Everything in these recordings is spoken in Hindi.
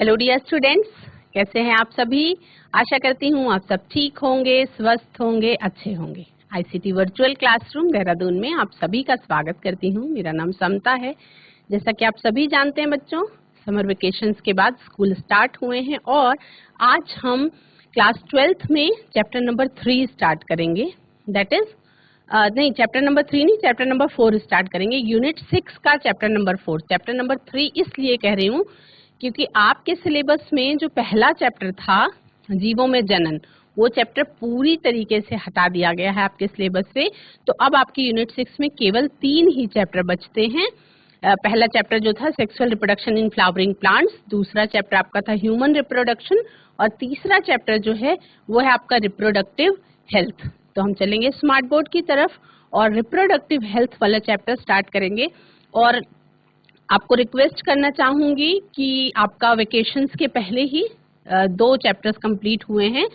हेलो डियर स्टूडेंट्स, कैसे हैं आप सभी। आशा करती हूँ आप सब ठीक होंगे, स्वस्थ होंगे, अच्छे होंगे। आईसीटी वर्चुअल क्लासरूम देहरादून में आप सभी का स्वागत करती हूँ। मेरा नाम समता है। जैसा कि आप सभी जानते हैं बच्चों, समर वेकेशंस के बाद स्कूल स्टार्ट हुए हैं और आज हम क्लास 12th में चैप्टर नंबर 3 स्टार्ट करेंगे। दैट इज नहीं, चैप्टर नंबर 3 नहीं, चैप्टर नंबर 4 स्टार्ट करेंगे। यूनिट 6 का चैप्टर नंबर 4। चैप्टर नंबर 3 इसलिए कह रही हूँ क्योंकि आपके सिलेबस में जो पहला चैप्टर था जीवों में जनन, वो चैप्टर पूरी तरीके से हटा दिया गया है आपके सिलेबस से। तो अब आपकी यूनिट 6 में केवल 3 ही चैप्टर बचते हैं। पहला चैप्टर जो था sexual reproduction in flowering plants, दूसरा चैप्टर आपका था ह्यूमन रिप्रोडक्शन और तीसरा चैप्टर जो है वो है आपका रिप्रोडक्टिव हेल्थ। तो हम चलेंगे स्मार्ट बोर्ड की तरफ और रिप्रोडक्टिव हेल्थ वाला चैप्टर स्टार्ट करेंगे। और आपको रिक्वेस्ट करना चाहूंगी कि आपका वेकेशंस के पहले ही 2 चैप्टर्स कंप्लीट हुए हैं,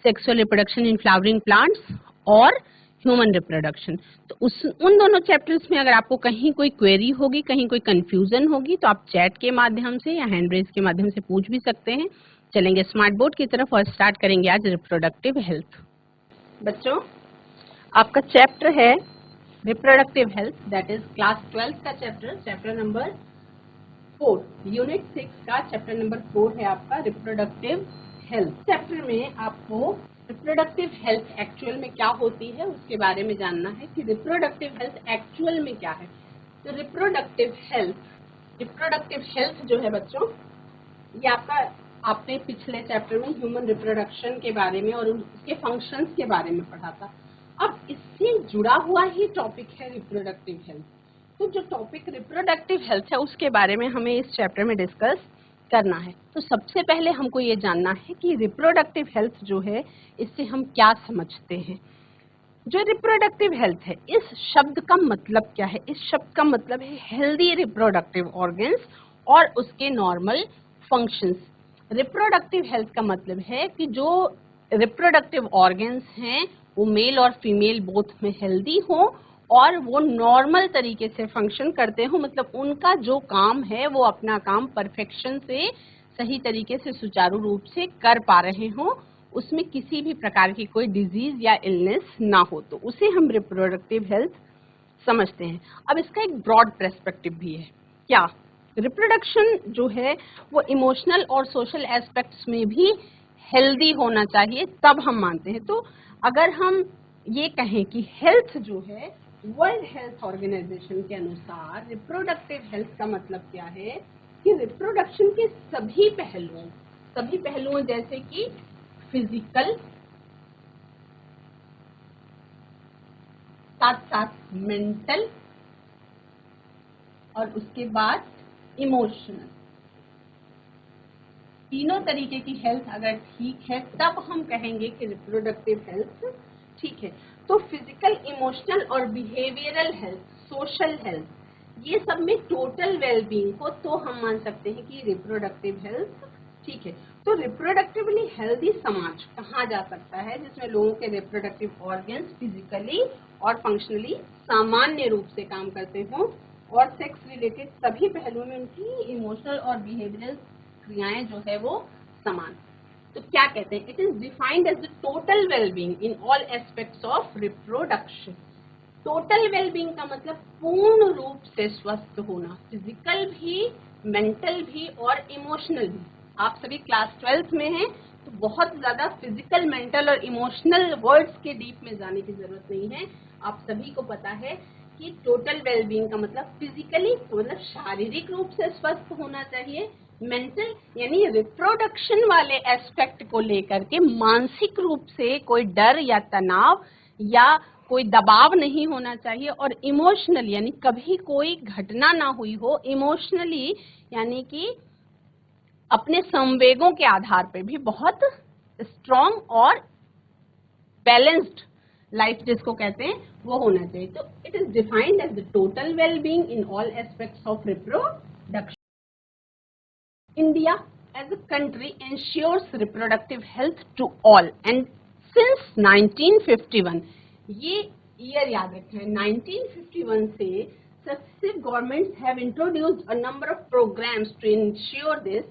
sexual reproduction in flowering plants और ह्यूमन रिप्रोडक्शन। तो उन दोनों चैप्टर्स में अगर आपको कहीं कोई क्वेरी होगी, कहीं कोई कंफ्यूजन होगी, तो आप चैट के माध्यम से या हैंड रेज के माध्यम से पूछ भी सकते हैं। चलेंगे स्मार्ट बोर्ड की तरफ और स्टार्ट करेंगे आज रिप्रोडक्टिव हेल्थ। बच्चों, आपका चैप्टर है reproductive health, that is class 12 का चैप्टर नंबर 4, यूनिट 6 का चैप्टर नंबर 4 है आपका रिप्रोडक्टिव हेल्थ। चैप्टर में आपको रिप्रोडक्टिव हेल्थ एक्चुअल में क्या होती है उसके बारे में जानना है कि रिप्रोडक्टिव हेल्थ एक्चुअल में क्या है। तो रिप्रोडक्टिव हेल्थ जो है बच्चों, ये आपने पिछले चैप्टर में ह्यूमन रिप्रोडक्शन के बारे में और उसके फंक्शंस के बारे में पढ़ा था। अब इससे जुड़ा हुआ ही टॉपिक है रिप्रोडक्टिव हेल्थ। तो जो टॉपिक रिप्रोडक्टिव हेल्थ है उसके बारे में हमें इस चैप्टर में डिस्कस करना है। तो सबसे पहले हमको ये जानना है कि रिप्रोडक्टिव हेल्थ जो है इससे हम क्या समझते हैं। जो रिप्रोडक्टिव हेल्थ है, इस शब्द का मतलब क्या है। इस शब्द का मतलब है हेल्दी रिप्रोडक्टिव ऑर्गन्स और उसके नॉर्मल फंक्शंस। रिप्रोडक्टिव हेल्थ का मतलब है कि जो रिप्रोडक्टिव ऑर्गन्स हैं वो मेल और फीमेल बोथ में हेल्दी हो और वो नॉर्मल तरीके से फंक्शन करते हो, मतलब उनका जो काम है वो अपना काम परफेक्शन से सही तरीके से सुचारू रूप से कर पा रहे हो, उसमें किसी भी प्रकार की कोई डिजीज या इलनेस ना हो, तो उसे हम रिप्रोडक्टिव हेल्थ समझते हैं। अब इसका एक ब्रॉड पर्सपेक्टिव भी है। क्या रिप्रोडक्शन जो है वो इमोशनल और सोशल एस्पेक्ट्स में भी हेल्दी होना चाहिए, तब हम मानते हैं। तो अगर हम ये कहें कि हेल्थ जो है, वर्ल्ड हेल्थ ऑर्गेनाइजेशन के अनुसार रिप्रोडक्टिव हेल्थ का मतलब क्या है कि रिप्रोडक्शन के सभी पहलुओं जैसे कि फिजिकल, साथ साथ मेंटल और उसके बाद इमोशनल, तीनों तरीके की हेल्थ अगर ठीक है तब हम कहेंगे कि रिप्रोडक्टिव हेल्थ ठीक है। तो फिजिकल, इमोशनल और बिहेवियरल हेल्थ, सोशल हेल्थ, ये सब में टोटल वेलबींग हो तो हम मान सकते हैं कि रिप्रोडक्टिव हेल्थ ठीक है। तो रिप्रोडक्टिवली हेल्दी समाज कहा जा सकता है जिसमें लोगों के रिप्रोडक्टिव ऑर्गन्स फिजिकली और फंक्शनली सामान्य रूप से काम करते हो और सेक्स रिलेटेड सभी पहलुओं में उनकी इमोशनल और बिहेवियरल क्रियाएं जो है वो समान। तो क्या कहते हैं, it is defined as the total wellbeing in all aspects of reproduction. Total wellbeing का मतलब पूर्ण रूप से स्वस्थ होना, फिजिकल भी, मेंटल भी और इमोशनल भी। आप सभी क्लास 12th में हैं तो बहुत ज्यादा फिजिकल, मेंटल और इमोशनल वर्ड्स के डीप में जाने की जरूरत नहीं है। आप सभी को पता है कि टोटल वेलबींग का मतलब फिजिकली मतलब शारीरिक रूप से स्वस्थ होना चाहिए, मेंटल यानी रिप्रोडक्शन वाले एस्पेक्ट को लेकर के मानसिक रूप से कोई डर या तनाव या कोई दबाव नहीं होना चाहिए, और इमोशनल यानी कभी कोई घटना ना हुई हो, इमोशनली यानी कि अपने संवेगों के आधार पे भी बहुत स्ट्रॉन्ग और बैलेंस्ड लाइफ जिसको कहते हैं वो होना चाहिए। तो it is defined as the total wellbeing in all aspects of reproduction. India as a country ensures reproductive health to all, and since 1951, ये ईयर याद रखें, 1951 से successive governments have introduced a number of programs to ensure this।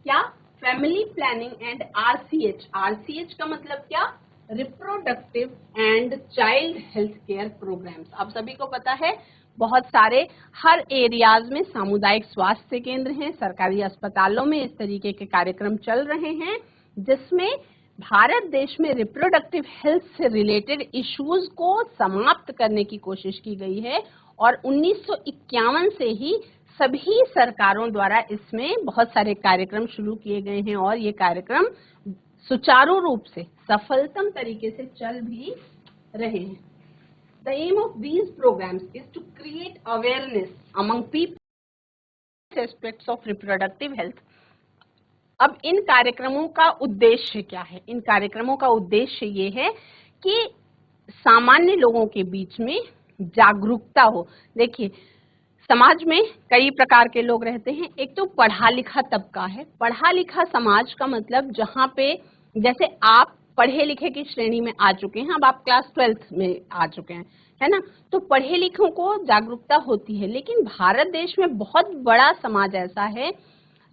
क्या family planning and RCH. RCH का मतलब क्या? Reproductive and child health care programmes. आप सभी को पता है बहुत सारे हर एरियाज में सामुदायिक स्वास्थ्य केंद्र हैं, सरकारी अस्पतालों में इस तरीके के कार्यक्रम चल रहे हैं जिसमें भारत देश में रिप्रोडक्टिव हेल्थ से रिलेटेड इश्यूज को समाप्त करने की कोशिश की गई है और 1951 से ही सभी सरकारों द्वारा इसमें बहुत सारे कार्यक्रम शुरू किए गए हैं और ये कार्यक्रम सुचारू रूप से सफलतम तरीके से चल भी रहे हैं। The aim of these programs is to create awareness among people aspects of reproductive health. अब इन कार्यक्रमों का उद्देश्य क्या है? इन कार्यक्रमों का उद्देश्य ये है कि सामान्य लोगों के बीच में जागरूकता हो। देखिए, समाज में कई प्रकार के लोग रहते हैं। एक तो पढ़ा लिखा तबका है। पढ़ा लिखा समाज का मतलब जहाँ पे जैसे आप पढ़े लिखे की श्रेणी में आ चुके हैं, अब आप क्लास 12th में आ चुके हैं, है ना, तो पढ़े लिखों को जागरूकता होती है। लेकिन भारत देश में बहुत बड़ा समाज ऐसा है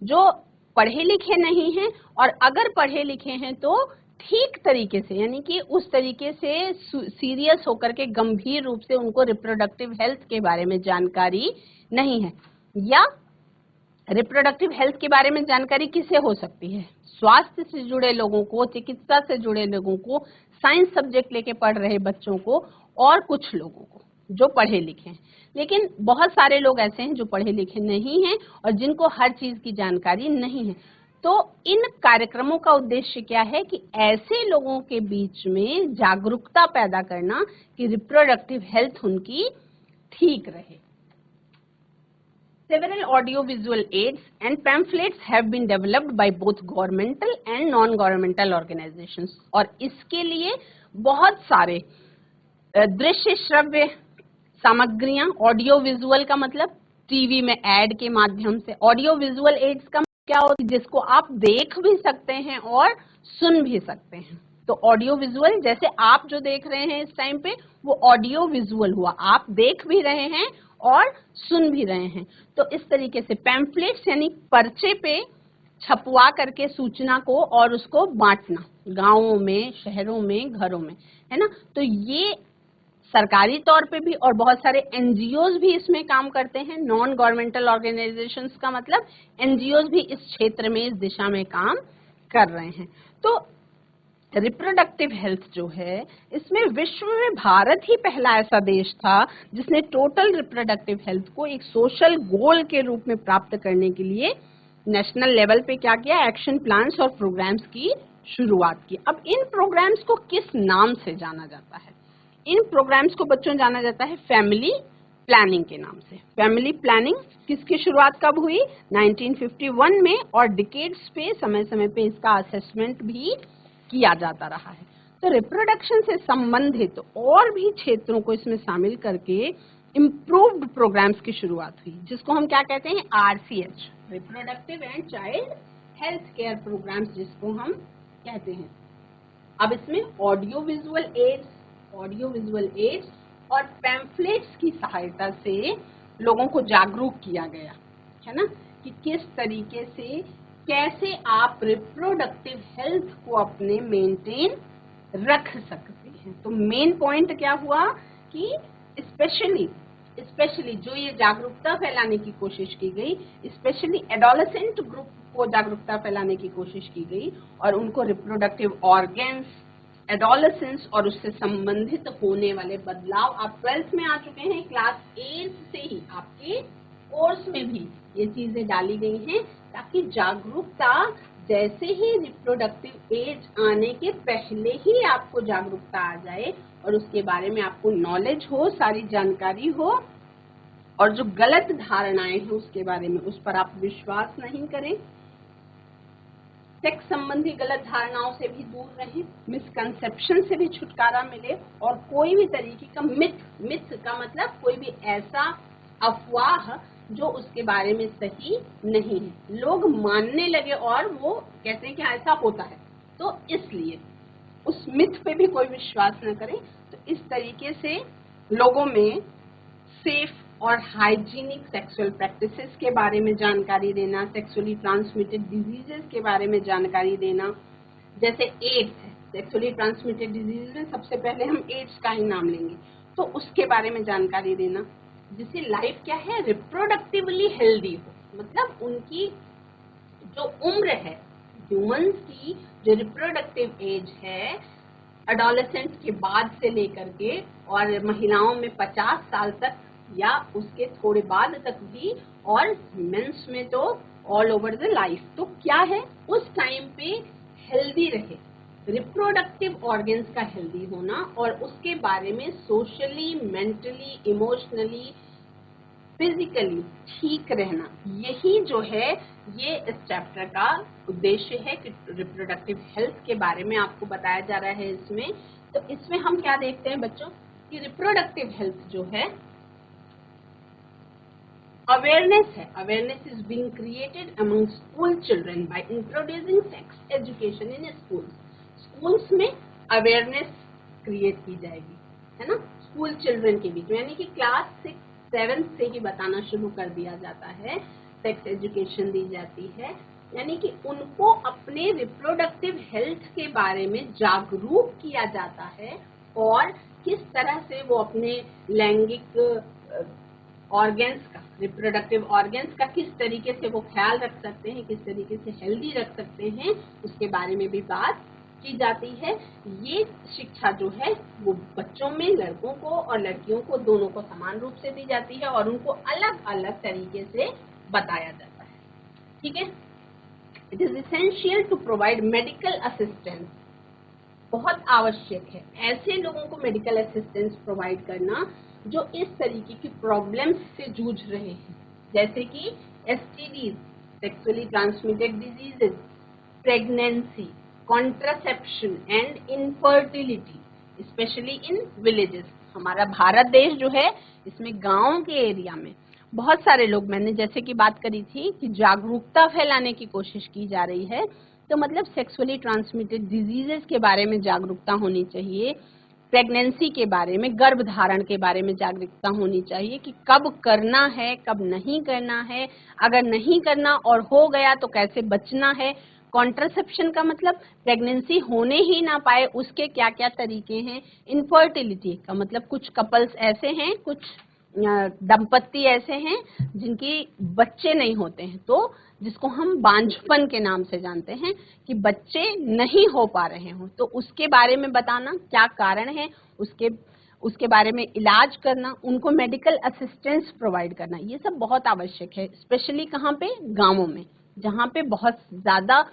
जो पढ़े लिखे नहीं हैं और अगर पढ़े लिखे हैं तो ठीक तरीके से, यानी कि उस तरीके से सीरियस होकर के गंभीर रूप से उनको रिप्रोडक्टिव हेल्थ के बारे में जानकारी नहीं है। या रिप्रोडक्टिव हेल्थ के बारे में जानकारी किसे हो सकती है? स्वास्थ्य से जुड़े लोगों को, चिकित्सा से जुड़े लोगों को, साइंस सब्जेक्ट लेके पढ़ रहे बच्चों को और कुछ लोगों को जो पढ़े लिखे हैं। लेकिन बहुत सारे लोग ऐसे हैं जो पढ़े लिखे नहीं हैं और जिनको हर चीज की जानकारी नहीं है। तो इन कार्यक्रमों का उद्देश्य क्या है कि ऐसे लोगों के बीच में जागरूकता पैदा करना कि रिप्रोडक्टिव हेल्थ उनकी ठीक रहे। Several audiovisual aids and pamphlets have been developed by both governmental and non-governmental organizations. और इसके लिए बहुत सारे दृश्य श्रव्य सामग्रियां, ऑडियो विजुअल का मतलब टीवी में एड के माध्यम से, ऑडियो विजुअल एड्स का क्या होता है जिसको आप देख भी सकते हैं और सुन भी सकते हैं। तो ऑडियो विजुअल जैसे आप जो देख रहे हैं इस टाइम पे वो ऑडियो विजुअल हुआ, आप देख भी रहे हैं और सुन भी रहे हैं। तो इस तरीके से पैम्फलेट्स यानी पर्चे पे छपवा करके सूचना को और उसको बांटना गांवों में, शहरों में, घरों में, है ना। तो ये सरकारी तौर पे भी और बहुत सारे एनजीओज भी इसमें काम करते हैं। नॉन गवर्नमेंटल ऑर्गेनाइजेशंस का मतलब एनजीओज भी इस क्षेत्र में, इस दिशा में काम कर रहे हैं। तो रिप्रोडक्टिव हेल्थ जो है इसमें विश्व में भारत ही पहला ऐसा देश था जिसने टोटल रिप्रोडक्टिव हेल्थ को एक सोशल गोल के रूप में प्राप्त करने के लिए नेशनल लेवल पे क्या किया, एक्शन प्लान्स और प्रोग्राम्स की शुरुआत की। अब इन प्रोग्राम्स को किस नाम से जाना जाता है? इन प्रोग्राम्स को बच्चों जाना जाता है फैमिली प्लानिंग के नाम से। फैमिली प्लानिंग किसकी शुरुआत कब हुई? 1951 में और डिकेड्स पे समय समय पे इसका असेसमेंट भी किया जाता रहा है। तो रिप्रोडक्शन से संबंधित और भी क्षेत्रों को इसमें शामिल करके इम्प्रूव्ड प्रोग्राम्स की शुरुआत हुई जिसको हम क्या कहते हैं? RCH, reproductive and child health care programmes जिसको हम कहते हैं। अब इसमें ऑडियो विजुअल एड्स और पैम्फलेट्स की सहायता से लोगों को जागरूक किया गया है ना, कि किस तरीके से कैसे आप रिप्रोडक्टिव हेल्थ को अपने मेंटेन रख सकते हैं। तो मेन पॉइंट क्या हुआ कि स्पेशली जो ये जागरूकता फैलाने की कोशिश की गई, स्पेशली एडोलेसेंट ग्रुप को जागरूकता फैलाने की कोशिश की गई और उनको रिप्रोडक्टिव ऑर्गन्स, एडोलेसेंस और उससे संबंधित होने वाले बदलाव, आप 12th में आ चुके हैं, क्लास 8 से ही आपके कोर्स में भी ये चीजें डाली गई हैं ताकि जागरूकता जैसे ही रिप्रोडक्टिव एज आने के पहले ही आपको जागरूकता आ जाए और उसके बारे में आपको नॉलेज हो, सारी जानकारी हो और जो गलत धारणाएं हैं उसके बारे में उस पर आप विश्वास नहीं करें। सेक्स संबंधी गलत धारणाओं से भी दूर रहें, मिसकंसेप्शन से भी छुटकारा मिले और कोई भी तरीके का मिथ का मतलब कोई भी ऐसा अफवाह जो उसके बारे में सही नहीं है, लोग मानने लगे और वो कहते हैं कि ऐसा होता है, तो इसलिए उस मिथ पे भी कोई विश्वास न करें। तो इस तरीके से लोगों में सेफ और हाइजीनिक सेक्सुअल प्रैक्टिसेस के बारे में जानकारी देना, सेक्सुअली ट्रांसमिटेड डिजीजेस के बारे में जानकारी देना, जैसे एड्स है, सेक्सुअली ट्रांसमिटेड डिजीज में सबसे पहले हम एड्स का ही नाम लेंगे, तो उसके बारे में जानकारी देना, जिससे लाइफ क्या है रिप्रोडक्टिवली हेल्दी हो, मतलब उनकी जो उम्र है ह्यूमंस की, जो रिप्रोडक्टिव एज है एडोलेसेंट के बाद से लेकर के और महिलाओं में 50 साल तक या उसके थोड़े बाद तक भी, और मेंस में तो ऑल ओवर द लाइफ, तो क्या है उस टाइम पे हेल्दी रहे, रिप्रोडक्टिव ऑर्गन्स का हेल्दी होना और उसके बारे में सोशली, मेंटली, इमोशनली, फिजिकली ठीक रहना, यही जो है ये इस चैप्टर का उद्देश्य है कि रिप्रोडक्टिव हेल्थ के बारे में आपको बताया जा रहा है इसमें। तो इसमें हम क्या देखते हैं बच्चों कि रिप्रोडक्टिव हेल्थ जो है अवेयरनेस है, awareness is being created among school children by introducing sex education in schools. Schools में अवेयरनेस क्रिएट की जाएगी, है ना, स्कूल चिल्ड्रन के बीच में, यानी कि क्लास 6-7 से ही बताना शुरू कर दिया जाता है, सेक्स एजुकेशन दी जाती है, यानी कि उनको अपने रिप्रोडक्टिव हेल्थ के बारे में जागरूक किया जाता है और किस तरह से वो अपने लैंगिक ऑर्गन्स का, रिप्रोडक्टिव ऑर्गन्स का किस तरीके से वो ख्याल रख सकते हैं, किस तरीके से हेल्दी रख सकते हैं, उसके बारे में भी बात की जाती है। ये शिक्षा जो है वो बच्चों में लड़कों को और लड़कियों को दोनों को समान रूप से दी जाती है और उनको अलग अलग तरीके से बताया जाता है, ठीक है। It is essential to provide medical assistance, बहुत आवश्यक है ऐसे लोगों को मेडिकल असिस्टेंस प्रोवाइड करना जो इस तरीके की प्रॉब्लम्स से जूझ रहे हैं, जैसे कि STDs, sexually transmitted diseases, pregnancy, contraception and infertility, specially in villages. हमारा भारत देश जो है इसमें गांव के एरिया में बहुत सारे लोग, मैंने जैसे कि बात करी थी कि जागरूकता फैलाने की कोशिश की जा रही है, तो मतलब सेक्सुअली ट्रांसमिटेड डिजीजेस के बारे में जागरूकता होनी चाहिए, प्रेगनेंसी के बारे में, गर्भ धारण के बारे में जागरूकता होनी चाहिए कि कब करना है, कब नहीं करना है, अगर नहीं करना और हो गया तो कैसे बचना है। कॉन्ट्रासेप्शन का मतलब प्रेगनेंसी होने ही ना पाए उसके क्या क्या तरीके हैं। इनफर्टिलिटी का मतलब कुछ कपल्स ऐसे हैं, कुछ दंपत्ति ऐसे हैं जिनकी बच्चे नहीं होते हैं, तो जिसको हम बांझपन के नाम से जानते हैं कि बच्चे नहीं हो पा रहे हों, तो उसके बारे में बताना क्या कारण है, उसके बारे में इलाज करना, उनको मेडिकल असिस्टेंस प्रोवाइड करना, ये सब बहुत आवश्यक है। स्पेशली कहाँ पे, गांवों में, जहाँ पे बहुत ज्यादा,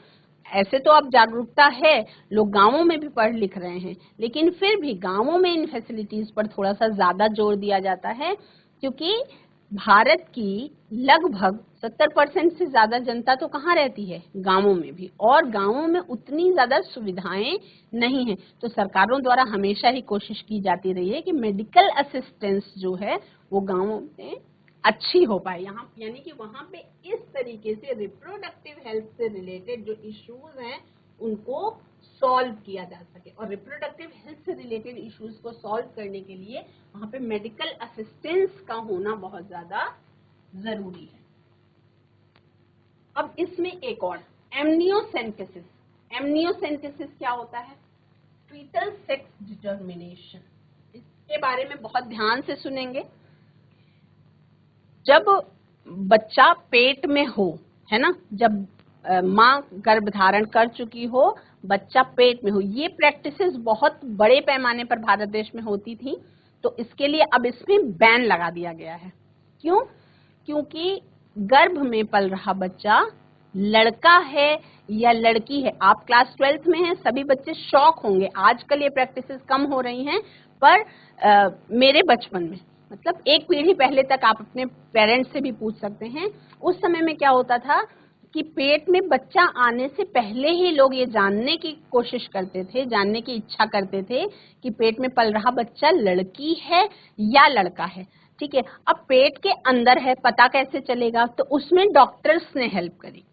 ऐसे तो अब जागरूकता है, लोग गांवों में भी पढ़ लिख रहे हैं, लेकिन फिर भी गांवों में इन फैसिलिटीज पर थोड़ा सा ज्यादा जोर दिया जाता है, क्योंकि भारत की लगभग 70% से ज्यादा जनता तो कहाँ रहती है, गांवों में भी, और गांवों में उतनी ज्यादा सुविधाएं नहीं है, तो सरकारों द्वारा हमेशा ही कोशिश की जाती रही है कि मेडिकल असिस्टेंस जो है वो गांवों में अच्छी हो पाए, यहाँ यानी कि वहां पे इस तरीके से रिप्रोडक्टिव हेल्थ से रिलेटेड जो इश्यूज हैं उनको सॉल्व किया जा सके, और रिप्रोडक्टिव हेल्थ से रिलेटेड इश्यूज को सॉल्व करने के लिए वहां पे मेडिकल असिस्टेंस का होना बहुत ज्यादा जरूरी है। अब इसमें एक और, एमनियोसेंटेसिस। एमनियोसेंटेसिस क्या होता है, फीटल सेक्स डिटर्मिनेशन, इसके बारे में बहुत ध्यान से सुनेंगे। जब बच्चा पेट में हो, है ना, जब माँ गर्भ धारण कर चुकी हो, बच्चा पेट में हो, ये प्रैक्टिसेस बहुत बड़े पैमाने पर भारत देश में होती थी, तो इसके लिए अब इसमें बैन लगा दिया गया है। क्यों? क्योंकि गर्भ में पल रहा बच्चा लड़का है या लड़की है, आप क्लास 12th में हैं, सभी बच्चे शॉक होंगे, आजकल ये प्रैक्टिसेस कम हो रही हैं, पर मेरे बचपन में, मतलब एक पीढ़ी पहले तक आप अपने पेरेंट्स से भी पूछ सकते हैं, उस समय में क्या होता था कि पेट में बच्चा आने से पहले ही लोग ये जानने की कोशिश करते थे, जानने की इच्छा करते थे कि पेट में पल रहा बच्चा लड़की है या लड़का है, ठीक है। अब पेट के अंदर है, पता कैसे चलेगा, तो उसमें डॉक्टर्स ने हेल्प करी,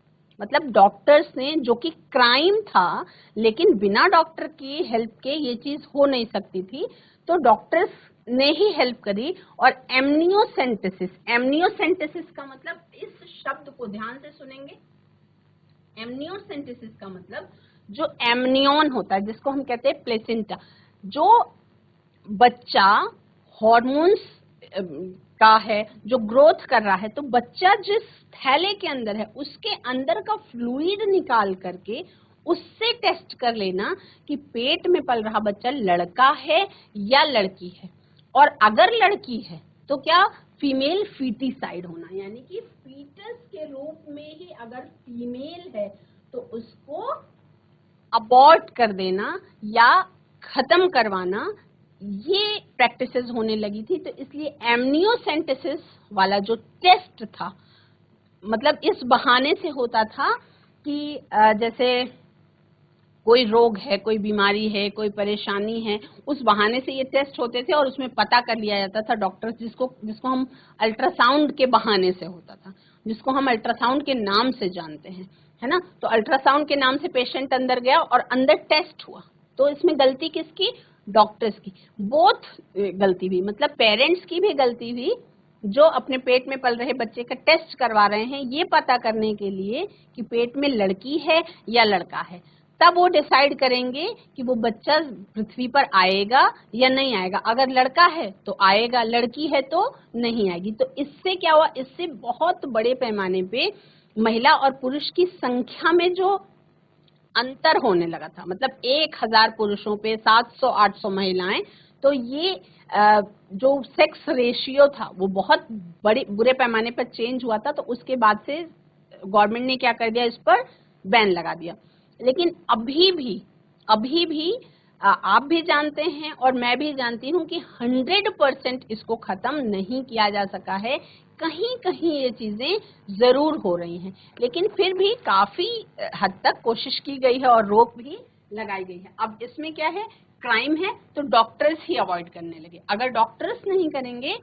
मतलब डॉक्टर्स ने, जो कि क्राइम था, लेकिन बिना डॉक्टर की हेल्प के ये चीज हो नहीं सकती थी, तो डॉक्टर्स ने ही हेल्प करी। और एमनियोसेंटेसिस, एमनियोसेंटेसिस का मतलब, इस शब्द को ध्यान से सुनेंगे, एमनियोसेंटेसिस का मतलब जो एमनियन होता है, जिसको हम कहते हैं प्लेसेंटा, जो बच्चा हॉर्मोन्स का है, जो ग्रोथ कर रहा है, तो बच्चा जिस थैले के अंदर है उसके अंदर का फ्लूइड निकाल करके उससे टेस्ट कर लेना कि पेट में पल रहा बच्चा लड़का है या लड़की है। और अगर लड़की है तो क्या फीमेल फीटिसाइड होना, यानी कि फीटस के रूप में ही अगर फीमेल है तो उसको अबॉर्ट कर देना या खत्म करवाना, ये प्रैक्टिसेस होने लगी थी। तो इसलिए एमनियोसेंटेसिस वाला जो टेस्ट था, मतलब इस बहाने से होता था कि जैसे कोई रोग है, कोई बीमारी है, कोई परेशानी है, उस बहाने से ये टेस्ट होते थे और उसमें पता कर लिया जाता था डॉक्टर्स, जिसको हम अल्ट्रासाउंड के बहाने से होता था, जिसको हम अल्ट्रासाउंड के नाम से जानते हैं, है ना। तो अल्ट्रासाउंड के नाम से पेशेंट अंदर गया और अंदर टेस्ट हुआ, तो इसमें गलती किसकी? डॉक्टर्स की। बोथ गलती हुई, मतलब पेरेंट्स की भी गलती हुई, जो अपने पेट में पल रहे बच्चे का टेस्ट करवा रहे हैं ये पता करने के लिए कि पेट में लड़की है या लड़का है। तब वो डिसाइड करेंगे कि वो बच्चा पृथ्वी पर आएगा या नहीं आएगा। अगर लड़का है तो आएगा, लड़की है तो नहीं आएगी। तो इससे क्या हुआ? इससे बहुत बड़े पैमाने पे महिला और पुरुष की संख्या में जो अंतर होने लगा था, मतलब 1000 पुरुषों पे 700-800 महिलाएं, तो ये जो सेक्स रेशियो था वो बहुत बड़े बुरे पैमाने पर चेंज हुआ था। तो उसके बाद से गवर्नमेंट ने क्या कर दिया, इस पर बैन लगा दिया। लेकिन अभी भी आप भी जानते हैं और मैं भी जानती हूँ कि 100% इसको खत्म नहीं किया जा सका है। कहीं कहीं ये चीजें जरूर हो रही हैं, लेकिन फिर भी काफी हद तक कोशिश की गई है और रोक भी लगाई गई है। अब इसमें क्या है, क्राइम है तो डॉक्टर्स ही अवॉइड करने लगे। अगर डॉक्टर्स नहीं करेंगे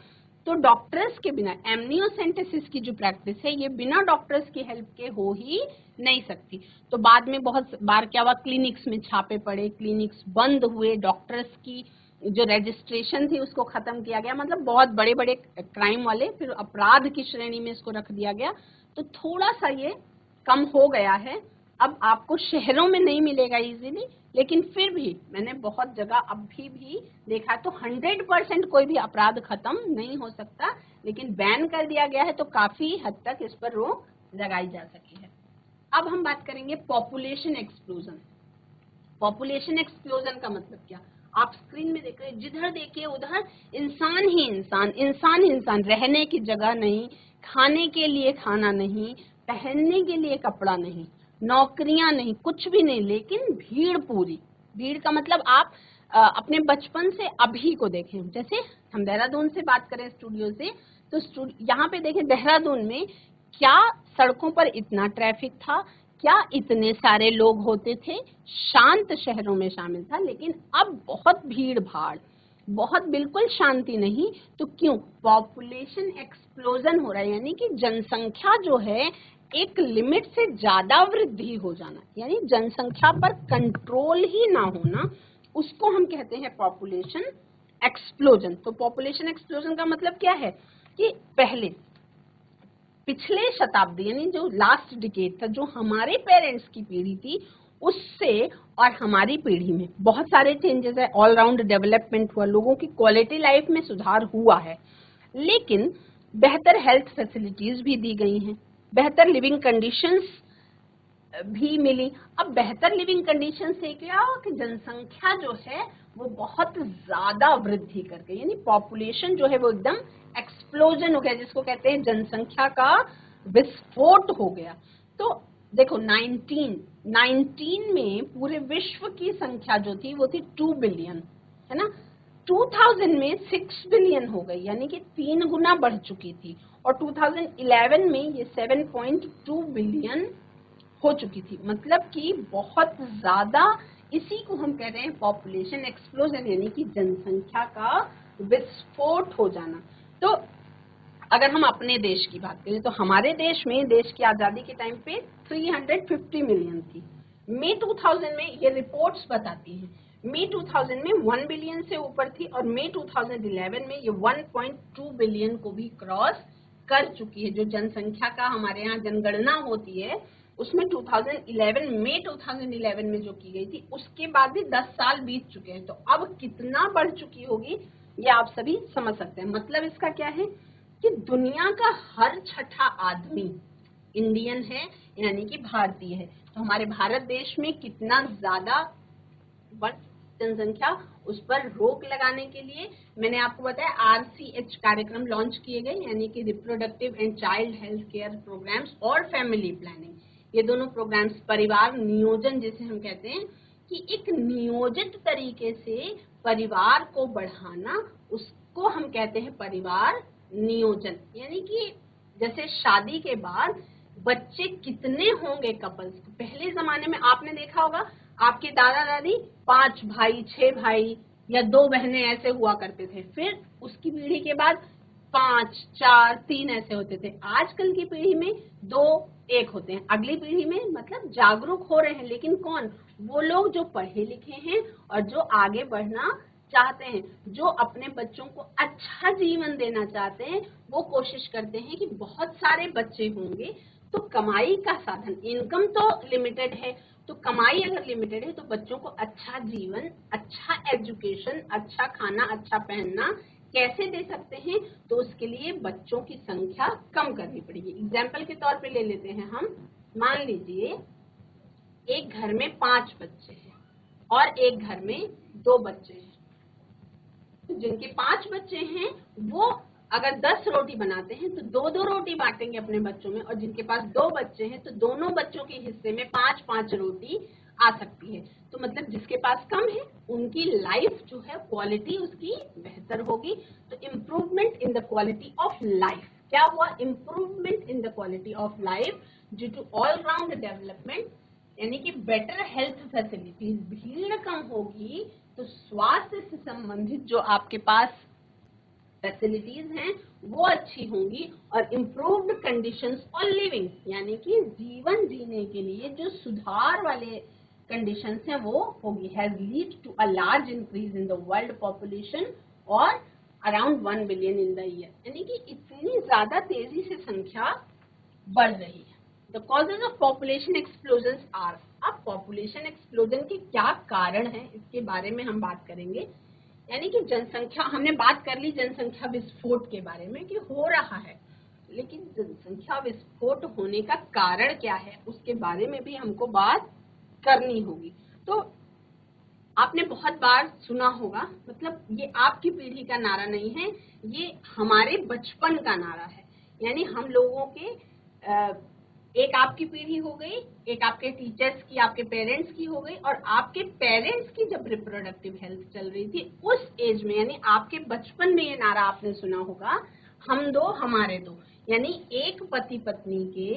तो डॉक्टर्स के बिना, एमनियोसेंटेसिस की जो प्रैक्टिस है ये बिना डॉक्टर्स की हेल्प के हो ही नहीं सकती। तो बाद में बहुत बार क्या हुआ, क्लिनिक्स में छापे पड़े, क्लिनिक्स बंद हुए, डॉक्टर्स की जो रजिस्ट्रेशन थी उसको खत्म किया गया, मतलब बहुत बड़े बड़े क्राइम वाले फिर अपराध की श्रेणी में इसको रख दिया गया। तो थोड़ा सा ये कम हो गया है। अब आपको शहरों में नहीं मिलेगा इजीली, लेकिन फिर भी मैंने बहुत जगह अभी भी देखा। तो 100% कोई भी अपराध खत्म नहीं हो सकता, लेकिन बैन कर दिया गया है तो काफी हद तक इस पर रोक लगाई जा सकी है। अब हम बात करेंगे पॉपुलेशन एक्सप्लोजन। पॉपुलेशन एक्सप्लोजन का मतलब क्या? आप स्क्रीन में देख रहे हैं, जिधर देखिए उधर इंसान ही इंसान, इंसान ही इंसान, रहने की जगह नहीं, खाने के लिए खाना नहीं, पहनने के लिए कपड़ा नहीं, नौकरियां नहीं, कुछ भी नहीं, लेकिन भीड़ पूरी। भीड़ का मतलब आप अपने बचपन से अभी को देखें, जैसे हम देहरादून से बात करें स्टूडियो से, तो यहाँ पे देखें देहरादून में क्या सड़कों पर इतना ट्रैफिक था, क्या इतने सारे लोग होते थे, शांत शहरों में शामिल था। लेकिन अब बहुत भीड़ भाड़, बहुत बिल्कुल शांति नहीं। तो क्यों? पॉपुलेशन एक्सप्लोजन हो रहा है, यानी कि जनसंख्या जो है एक लिमिट से ज्यादा वृद्धि हो जाना, यानी जनसंख्या पर कंट्रोल ही ना होना, उसको हम कहते हैं पॉपुलेशन एक्सप्लोजन। तो पॉपुलेशन एक्सप्लोजन का मतलब क्या है कि पहले पिछले शताब्दी, यानी जो लास्ट डिकेड था, जो हमारे पेरेंट्स की पीढ़ी थी, उससे और हमारी पीढ़ी में बहुत सारे चेंजेस है। ऑल राउंड डेवलपमेंट हुआ, लोगों की क्वालिटी लाइफ में सुधार हुआ है, लेकिन बेहतर हेल्थ फैसिलिटीज भी दी गई हैं, बेहतर लिविंग कंडीशंस भी मिली। अब बेहतर लिविंग कंडीशन से क्या, कि जनसंख्या जो है वो बहुत ज्यादा वृद्धि कर गई, यानी पॉपुलेशन जो है वो एकदम एक्सप्लोजन हो गया, जिसको कहते हैं जनसंख्या का विस्फोट हो गया। तो देखो 19 में पूरे विश्व की संख्या जो थी वो थी 2 बिलियन, है ना। 2000 में 6 बिलियन हो गई, यानी कि 3 गुना बढ़ चुकी थी। और 2011 में ये 7.2 बिलियन हो चुकी थी, मतलब कि बहुत ज्यादा। इसी को हम कह रहे हैं पॉपुलेशन एक्सप्लोजन, यानी कि जनसंख्या का विस्फोट हो जाना। तो अगर हम अपने देश की बात करें तो हमारे देश में, देश की आजादी के टाइम पे 350 मिलियन थी। मई 2000 में ये रिपोर्ट्स बताती हैं मई 2000 में 1 बिलियन से ऊपर थी और मई 2011 में ये 1.2 बिलियन को भी क्रॉस कर चुकी है। जो जनसंख्या का हमारे यहाँ जनगणना होती है उसमें 2011 मई 2011 में जो की गई थी उसके बाद भी 10 साल बीत चुके हैं। तो अब कितना बढ़ चुकी होगी ये आप सभी समझ सकते हैं। मतलब इसका क्या है कि दुनिया का हर छठा आदमी इंडियन है यानी कि भारतीय है। तो हमारे भारत देश में कितना ज्यादा बढ़ जनसंख्या उस पर रोक लगाने के लिए मैंने आपको बताया RCH कार्यक्रम लॉन्च किए गए, यानी कि reproductive and child health care programmes और फैमिली प्लानिंग। ये दोनों प्रोग्राम्स परिवार नियोजन जिसे हम कहते हैं कि एक नियोजित तरीके से परिवार को बढ़ाना, उसको हम कहते हैं परिवार नियोजन। यानी कि जैसे शादी के बाद बच्चे कितने होंगे कपल्स, पहले जमाने में आपने देखा होगा आपके दादा दादी 5 भाई 6 भाई या 2 बहनें ऐसे हुआ करते थे। फिर उसकी पीढ़ी के बाद 5 4 3 ऐसे होते थे। आजकल की पीढ़ी में 2 1 होते हैं। अगली पीढ़ी में मतलब जागरूक हो रहे हैं, लेकिन कौन? वो लोग जो पढ़े लिखे हैं और जो आगे बढ़ना चाहते हैं, जो अपने बच्चों को अच्छा जीवन देना चाहते हैं। वो कोशिश करते हैं कि बहुत सारे बच्चे होंगे तो कमाई का साधन, इनकम तो लिमिटेड है, तो कमाई अगर लिमिटेड है तो बच्चों को अच्छा जीवन, अच्छा एजुकेशन, अच्छा खाना, अच्छा पहनना कैसे दे सकते हैं? तो उसके लिए बच्चों की संख्या कम करनी पड़ेगी। एग्जाम्पल के तौर पे ले लेते हैं हम, मान लीजिए एक घर में 5 बच्चे हैं और एक घर में 2 बच्चे हैं। तो जिनके 5 बच्चे हैं वो अगर 10 रोटी बनाते हैं तो 2-2 रोटी बांटेंगे अपने बच्चों में, और जिनके पास 2 बच्चे हैं तो दोनों बच्चों के हिस्से में 5-5 रोटी आ सकती है। तो मतलब जिसके पास कम है उनकी लाइफ जो है क्वालिटी उसकी बेहतर होगी। तो improvement in the quality of life, क्या हुआ? Improvement in the quality of life due to all round development, यानी कि बेटर हेल्थ फैसिलिटीज। भीड़ कम होगी तो स्वास्थ्य से संबंधित जो आपके पास फैसिलिटीज हैं वो अच्छी होंगी, और इम्प्रूव्ड कंडीशंस ऑन लिविंग, यानी कि जीवन जीने के लिए जो सुधार वाले कंडीशंस हैं वो होगी। Has lead to a large increase in the world population और around 1 billion in the year, यानी कि इतनी ज्यादा तेजी से संख्या बढ़ रही है। The causes of population explosion are, अब पॉपुलेशन एक्सप्लोजन के क्या कारण हैं इसके बारे में हम बात करेंगे। यानी कि जनसंख्या, हमने बात कर ली जनसंख्या विस्फोट के बारे में कि हो रहा है, लेकिन जनसंख्या विस्फोट होने का कारण क्या है उसके बारे में भी हमको बात करनी होगी। तो आपने बहुत बार सुना होगा, मतलब ये आपकी पीढ़ी का नारा नहीं है, ये हमारे बचपन का नारा है। यानी हम लोगों के एक आपकी पीढ़ी हो गई, एक आपके टीचर्स की, आपके पेरेंट्स की हो गई, और आपके पेरेंट्स की जब रिप्रोडक्टिव हेल्थ चल रही थी उस एज में, यानी आपके बचपन में ये नारा आपने सुना होगा, हम 2 हमारे 2, यानी एक पति पत्नी के,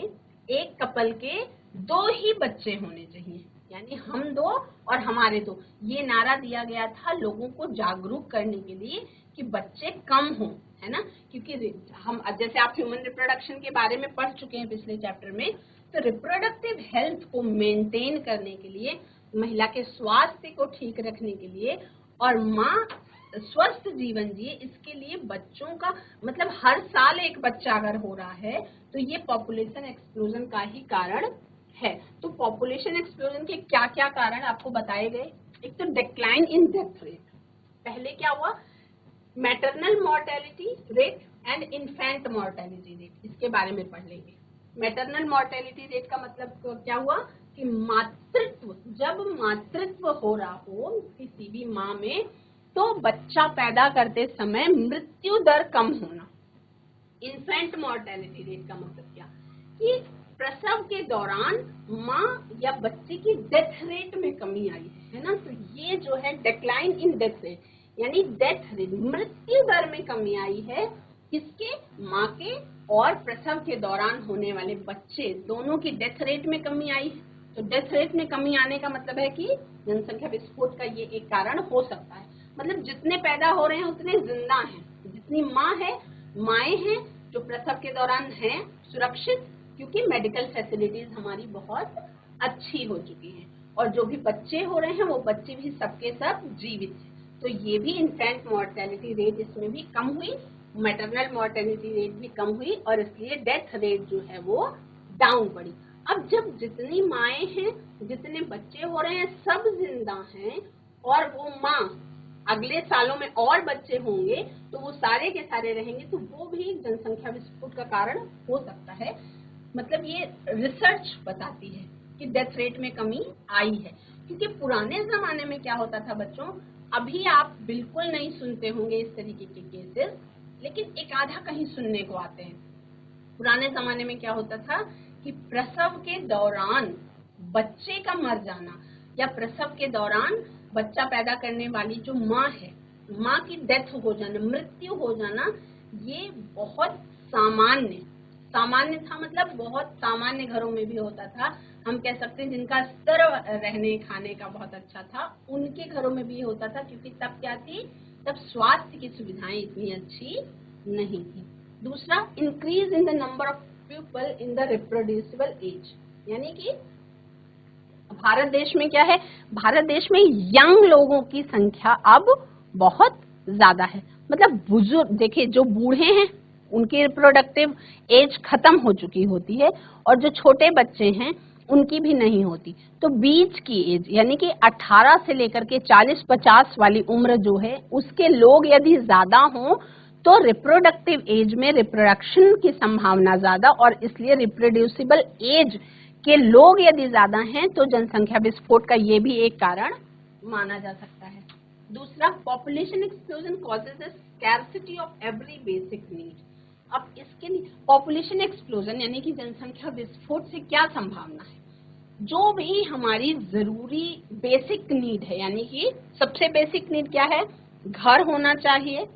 एक कपल के 2 ही बच्चे होने चाहिए, यानी हम 2 और हमारे 2। ये नारा दिया गया था लोगों को जागरूक करने के लिए कि बच्चे कम हों, है ना। क्योंकि हम जैसे आप ह्यूमन रिप्रोडक्शन के बारे में पढ़ चुके हैं पिछले चैप्टर में, तो रिप्रोडक्टिव हेल्थ को मेंटेन करने के लिए, महिला के स्वास्थ्य को ठीक रखने के लिए और माँ स्वस्थ जीवन जिए, इसके लिए बच्चों का मतलब हर साल एक बच्चा अगर हो रहा है तो ये पॉपुलेशन एक्सप्लोजन का ही कारण है। तो पॉपुलेशन एक्सप्लोजन के क्या क्या कारण आपको बताए गए। एक तो डिक्लाइन इन डेथ रेट, पहले क्या हुआ, maternal mortality rate and infant mortality rate, इसके बारे में पढ़ लेंगे। मैटरनल मॉर्टेलिटी रेट का मतलब क्या हुआ कि मातृत्व, जब मातृत्व हो रहा हो किसी भी माँ में तो बच्चा पैदा करते समय मृत्यु दर कम होना। इन्फेंट मॉर्टेलिटी रेट का मतलब क्या कि प्रसव के दौरान माँ या बच्चे की डेथ रेट में कमी आई है ना। तो ये जो है डिक्लाइन इन डेथ रेट, यानी डेथ रेट, मृत्यु दर में कमी आई है, किसके? माँ के और प्रसव के दौरान होने वाले बच्चे दोनों की डेथ रेट में कमी आई है। तो डेथ रेट में कमी आने का मतलब है कि जनसंख्या विस्फोट का ये एक कारण हो सकता है। मतलब जितने पैदा हो रहे हैं उतने जिंदा हैं, जितनी माँ है, माएँ हैं जो प्रसव के दौरान हैं सुरक्षित, क्योंकि मेडिकल फैसिलिटीज हमारी बहुत अच्छी हो चुकी हैं। और जो भी बच्चे हो रहे हैं वो बच्चे भी सबके सब जीवित हैं। तो ये भी इन्फेंट मोर्टेलिटी रेट इसमें भी कम हुई, मैटरनल मोर्टेलिटी रेट भी कम हुई और इसलिए डेथ रेट जो है वो डाउन पड़ी। अब जब जितनी माएँ हैं, जितने बच्चे हो रहे हैं, सब जिंदा हैं और वो माँ अगले सालों में और बच्चे होंगे तो वो सारे के सारे रहेंगे, तो वो भी जनसंख्या विस्फोट का कारण हो सकता है। मतलब ये रिसर्च बताती है कि डेथ रेट में कमी आई है। क्योंकि पुराने जमाने में क्या होता था बच्चों, अभी आप बिल्कुल नहीं सुनते होंगे इस तरीके के केसेस, लेकिन एक आधा कहीं सुनने को आते हैं। पुराने जमाने में क्या होता था कि प्रसव के दौरान बच्चे का मर जाना या प्रसव के दौरान बच्चा पैदा करने वाली जो माँ है, माँ की डेथ हो जाना, मृत्यु हो जाना, ये बहुत सामान्य था। मतलब बहुत सामान्य घरों में भी होता था। हम कह सकते हैं जिनका स्तर रहने खाने का बहुत अच्छा था उनके घरों में भी होता था, क्योंकि तब क्या थी, तब स्वास्थ्य की सुविधाएं इतनी अच्छी नहीं थी। दूसरा, increase in the number of people in the reproducible age, यानी कि भारत देश में क्या है, भारत देश में यंग लोगों की संख्या अब बहुत ज्यादा है। मतलब बुजुर्ग, देखिए जो बूढ़े हैं उनकी रिप्रोडक्टिव एज खत्म हो चुकी होती है और जो छोटे बच्चे हैं उनकी भी नहीं होती। तो बीच की एज यानी कि 18 से लेकर के 40-50 वाली उम्र जो है उसके लोग यदि ज्यादा हों तो रिप्रोडक्टिव एज में रिप्रोडक्शन की संभावना ज्यादा, और इसलिए रिप्रोड्यूसिबल एज के लोग यदि ज्यादा हैं तो जनसंख्या विस्फोट का ये भी एक कारण माना जा सकता है। दूसरा, population explosion causes a scarcity of every basic need. अब इसके लिए पॉपुलेशन एक्सप्लोजन यानी कि जनसंख्या विस्फोट से क्या संभावना है, जो भी हमारी जरूरी बेसिक नीड है, यानी कि सबसे बेसिक नीड क्या है, घर होना चाहिए,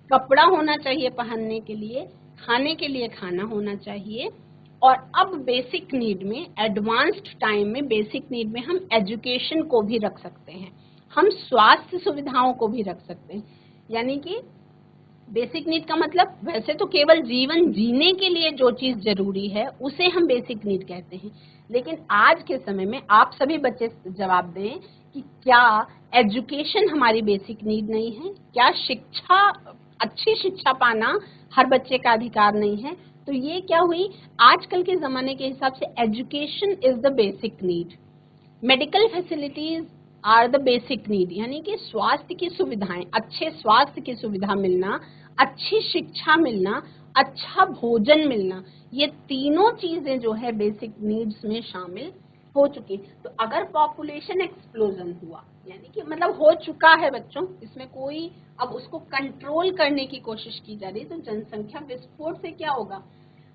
कपड़ा होना चाहिए पहनने के लिए, खाने के लिए खाना होना चाहिए, और अब बेसिक नीड में, एडवांस्ड टाइम में बेसिक नीड में हम एजुकेशन को भी रख सकते हैं, हम स्वास्थ्य सुविधाओं को भी रख सकते हैं। यानी कि बेसिक नीड का मतलब वैसे तो केवल जीवन जीने के लिए जो चीज जरूरी है उसे हम बेसिक नीड कहते हैं, लेकिन आज के समय में आप सभी बच्चे जवाब दें कि क्या एजुकेशन हमारी बेसिक नीड नहीं है, क्या शिक्षा, अच्छी शिक्षा पाना हर बच्चे का अधिकार नहीं है। तो ये क्या हुई, आजकल के जमाने के हिसाब से education is the basic need, medical facilities are the basic need, यानी कि स्वास्थ्य की सुविधाएं, अच्छे स्वास्थ्य की सुविधा मिलना, अच्छी शिक्षा मिलना, अच्छा भोजन मिलना, ये तीनों चीजें जो है बेसिक नीड्स में शामिल हो चुकी। तो अगर पॉपुलेशन एक्सप्लोजन हुआ, यानी कि मतलब हो चुका है बच्चों, इसमें कोई, अब उसको कंट्रोल करने की कोशिश की जा रही है, तो जनसंख्या विस्फोट से क्या होगा,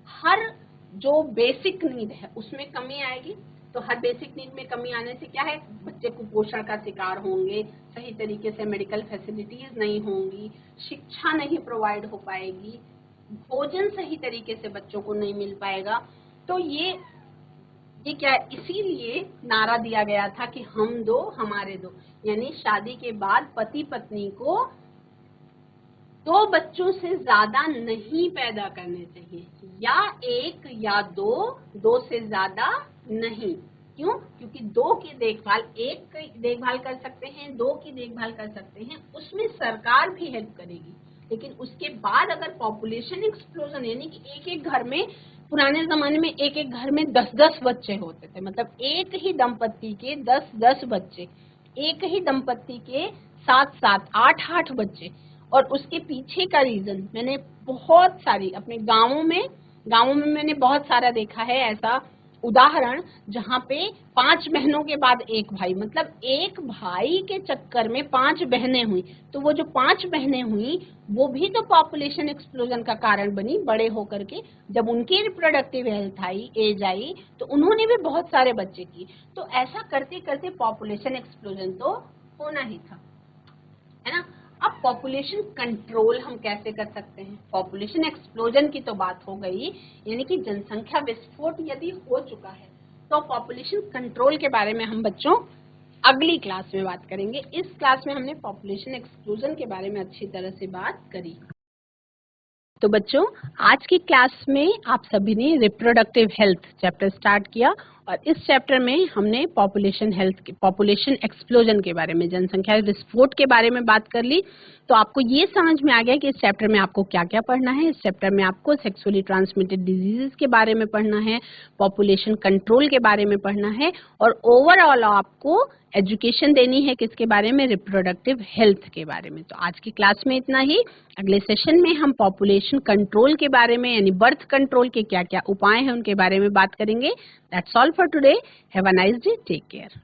हर जो बेसिक नीड है उसमें कमी आएगी। तो हर बेसिक नीड में कमी आने से क्या है, बच्चे कुपोषण का शिकार होंगे, सही तरीके से मेडिकल फैसिलिटीज नहीं होंगी, शिक्षा नहीं प्रोवाइड हो पाएगी, भोजन सही तरीके से बच्चों को नहीं मिल पाएगा। तो ये क्या, इसीलिए नारा दिया गया था कि हम दो हमारे दो, यानी शादी के बाद पति पत्नी को 2 बच्चों से ज्यादा नहीं पैदा करने चाहिए, या 1 या 2 से ज्यादा नहीं। क्यों? क्योंकि 2 की देखभाल, 1 की देखभाल कर सकते हैं, 2 की देखभाल कर सकते हैं, उसमें सरकार भी हेल्प करेगी। लेकिन उसके बाद अगर पॉपुलेशन एक्सप्लोजन, यानी कि एक घर में, पुराने जमाने में एक घर में 10-10 बच्चे होते थे, मतलब एक ही दंपत्ति के 10-10 बच्चे, एक ही दंपत्ति के 7-7, 8-8 बच्चे। और उसके पीछे का रीजन मैंने बहुत सारी अपने गांवों में मैंने बहुत सारा देखा है ऐसा उदाहरण, जहाँ पे 5 बहनों के बाद एक भाई, मतलब एक भाई के चक्कर में 5 बहनें हुई। तो वो जो 5 बहनें हुई वो भी तो पॉपुलेशन एक्सप्लोजन का कारण बनी बड़े होकर के, जब उनकी रिप्रोडक्टिव हेल्थ आई, एज आई, तो उन्होंने भी बहुत सारे बच्चे किए। तो ऐसा करते करते पॉपुलेशन एक्सप्लोजन तो होना ही था, है ना। अब पॉपुलेशन कंट्रोल हम कैसे कर सकते हैं, पॉपुलेशन एक्सप्लोजन की तो बात हो गई, यानी कि जनसंख्या विस्फोट यदि हो चुका है तो पॉपुलेशन कंट्रोल के बारे में हम बच्चों अगली क्लास में बात करेंगे। इस क्लास में हमने पॉपुलेशन एक्सप्लोजन के बारे में अच्छी तरह से बात करी। तो बच्चों, आज की क्लास में आप सभी ने रिप्रोडक्टिव हेल्थ चैप्टर स्टार्ट किया और इस चैप्टर में हमने पॉपुलेशन एक्सप्लोजन के बारे में, जनसंख्या विस्फोट के बारे में बात कर ली। तो आपको ये समझ में आ गया कि इस चैप्टर में आपको क्या क्या पढ़ना है। इस चैप्टर में आपको सेक्सुअली ट्रांसमिटेड डिजीजेस के बारे में पढ़ना है, पॉपुलेशन कंट्रोल के बारे में पढ़ना है और ओवरऑल आपको एजुकेशन देनी है किसके बारे में, रिप्रोडक्टिव हेल्थ के बारे में। तो आज की क्लास में इतना ही। अगले सेशन में हम पॉपुलेशन कंट्रोल के बारे में, यानी बर्थ कंट्रोल के क्या क्या उपाय हैं उनके बारे में बात करेंगे। That's all for today. Have a nice day, take care.